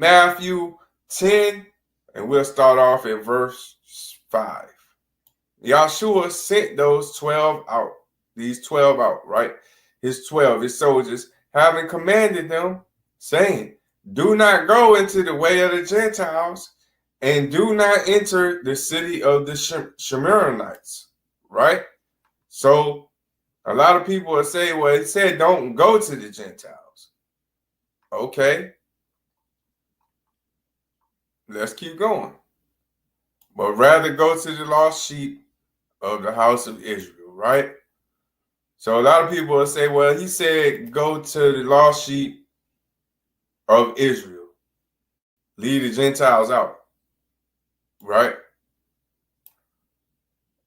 Matthew 10, and we'll start off at verse 5. Yahshua sent those 12 out, these 12 out, right? His soldiers, having commanded them, saying, do not go into the way of the Gentiles, and do not enter the city of the Shemarites, right? So a lot of people will say, well, it said don't go to the Gentiles. Okay. Let's keep going. But rather go to the lost sheep of the house of Israel, right? So a lot of people will say, well, he said go to the lost sheep of Israel. Leave the Gentiles out, right?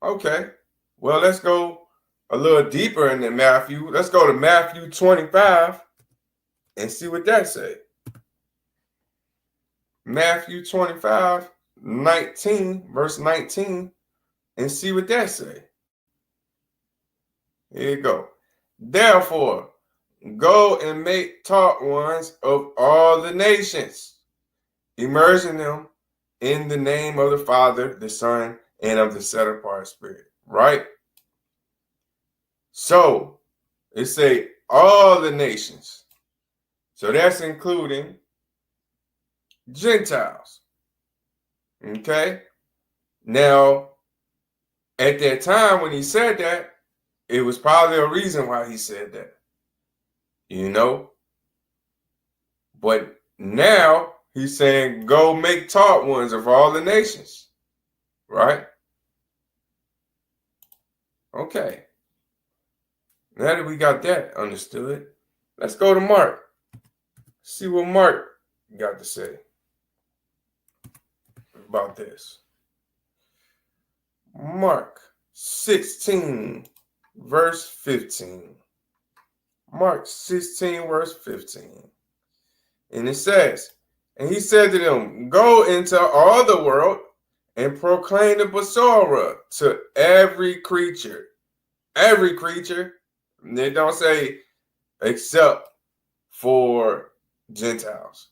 Okay. Well, let's go a little deeper into Matthew. Let's go to Matthew 25 and see what that says. Matthew 25, 19, verse 19, and see what that say. Here you go. Therefore, go and make taught ones of all the nations, immersing them in the name of the Father, the Son, and of the set apart Spirit. Right? So it say all the nations. So that's including Gentiles. Okay? Now, at that time when he said that, it was probably a reason why he said that. You know? But now he's saying, go make taught ones of all the nations. Right? Okay. Now that we got that understood, let's go to Mark. See what Mark got to say about this. Mark 16, verse 15. Mark 16, verse 15. And it says, and he said to them, go into all the world and proclaim the Basora to every creature. Every creature. They don't say except for Gentiles.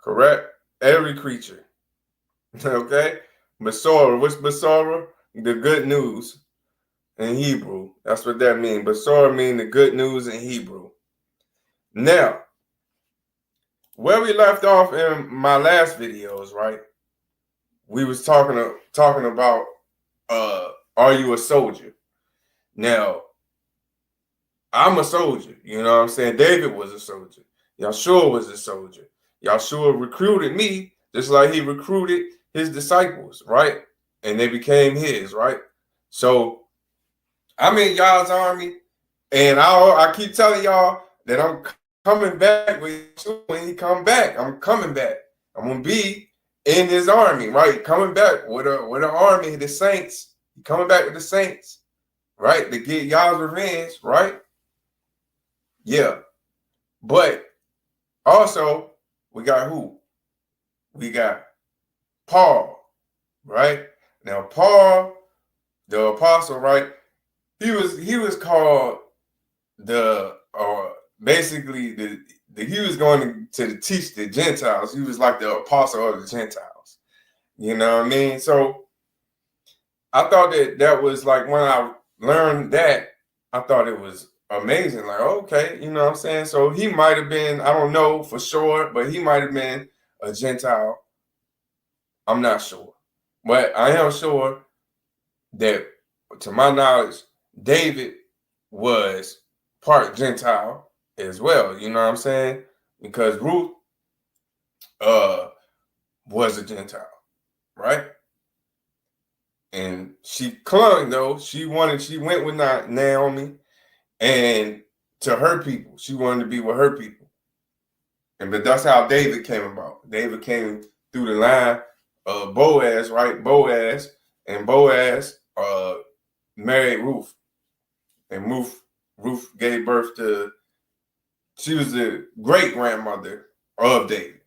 Correct? Every creature. Okay? Basora. What's Basora? The good news in Hebrew. That's what that means. Basora means the good news in Hebrew. Now, where we left off in my last videos, right? We was talking about are you a soldier? Now, I'm a soldier, you know what I'm saying? David was a soldier. Yahshua was a soldier. Yahshua recruited me just like he recruited his disciples, right? And they became his, right? So I'm in y'all's army, and I keep telling y'all that I'm coming back when he come back. I'm coming back. I'm gonna be in his army, right? Coming back with an army, the saints. Coming back with the saints, right? To get y'all's revenge, right? Yeah. But also, we got who? We got Paul, right? Now, Paul, the apostle, right? He was called basically he was going to teach the Gentiles. He was like the apostle of the Gentiles. You know what I mean? So I thought that was like, when I learned that, I thought it was amazing. Like, okay, you know what I'm saying? So he might have been, I don't know for sure, but he might have been a Gentile. I'm not sure. But I am sure that, to my knowledge, David was part Gentile as well. You know what I'm saying? Because Ruth was a Gentile, right? And she clung, though. She went with Naomi and to her people. She wanted to be with her people. But that's how David came about. David came through the line of Boaz, right? Boaz married Ruth. And Ruth gave birth to, she was the great grandmother of David.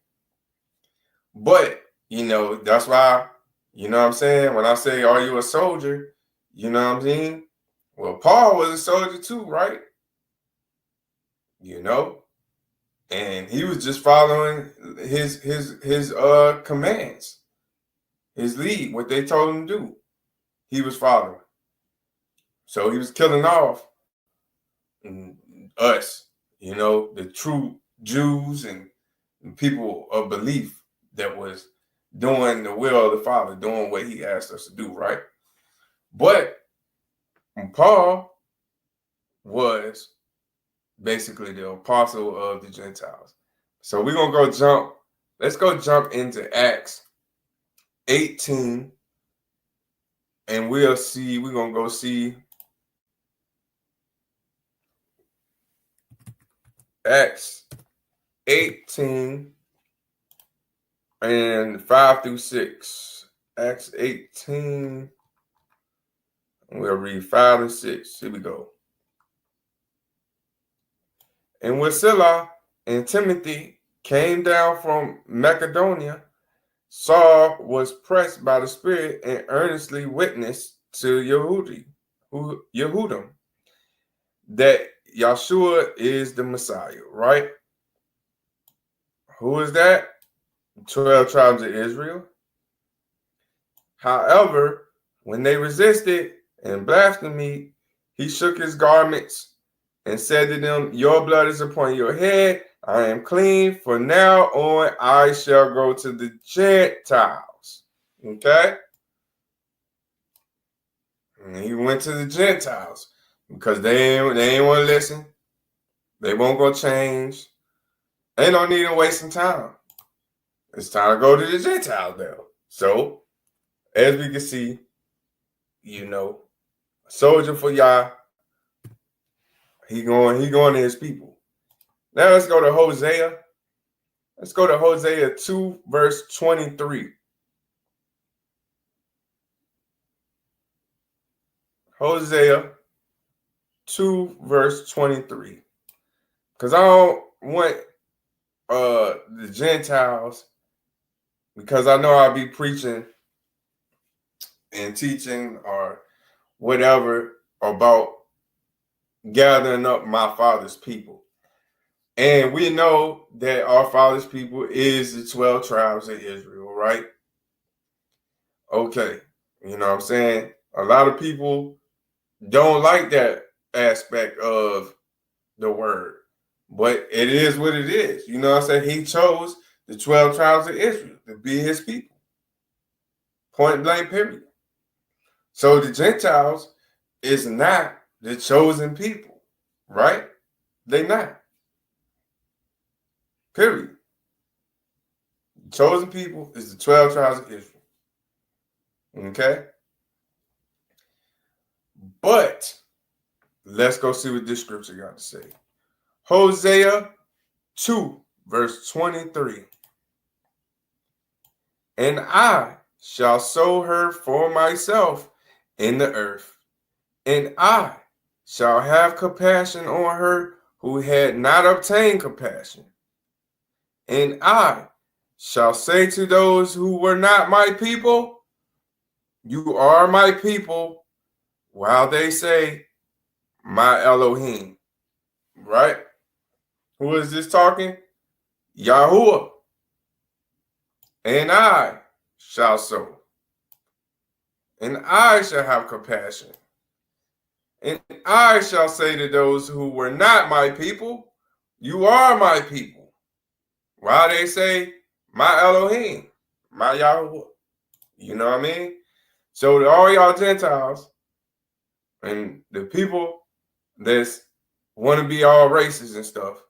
But, you know, that's why, you know what I'm saying? When I say, are you a soldier? You know what I'm saying? Well, Paul was a soldier too, right? You know? And he was just following his commands, his lead, what they told him to do. He was following. So he was killing off us, the true Jews and people of belief that was doing the will of the Father, doing what he asked us to do, right? But Paul was basically the apostle of the Gentiles. So we're going to let's go jump into Acts 18, and we're going to go see Acts 18 and 5 through 6. Acts 18, we'll read 5 and 6. Here we go. And when Sila and Timothy came down from Macedonia, Saul was pressed by the Spirit and earnestly witnessed to Yehudim that Yahshua is the Messiah, right? Who is that? 12 tribes of Israel. However, when they resisted and blasphemed, he shook his garments and said to them, your blood is upon your head. I am clean. From now on, I shall go to the Gentiles. Okay? And he went to the Gentiles because they ain't want to listen. They won't go change. They don't need to waste some time. It's time to go to the Gentiles now. So, as we can see, a soldier for Yah, he going to his people. Now let's go to Hosea. Let's go to Hosea 2, verse 23. Hosea 2, verse 23. Because I don't want the Gentiles, because I know I'll be preaching and teaching or whatever about gathering up my father's people. And we know that our father's people is the 12 tribes of Israel, right? Okay. You know what I'm saying? A lot of people don't like that aspect of the word, but it is what it is. You know what I'm saying? He chose the 12 tribes of Israel to be his people. Point blank, period. So the Gentiles is not the chosen people, right? They not. Period. The chosen people is the 12 tribes of Israel. Okay? But let's go see what this scripture got to say. Hosea 2, verse 23. And I shall sow her for myself in the earth, and I shall have compassion on her who had not obtained compassion. And I shall say to those who were not my people, you are my people, while they say, my Elohim. Right? Who is this talking? Yahuwah. And I shall sow. And I shall have compassion. And I shall say to those who were not my people, you are my people. While they say, my Elohim, my Yahuwah. You know what I mean? So to all y'all Gentiles and the people that's want to be all racist and stuff,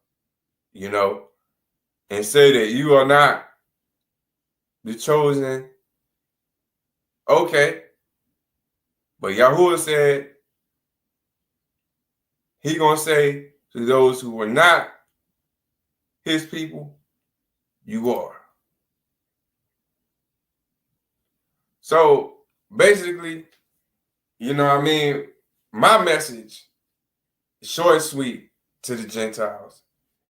and say that you are not the chosen, okay. But Yahuwah said he gonna say to those who were not his people, you are. So basically, my message, short and sweet to the Gentiles,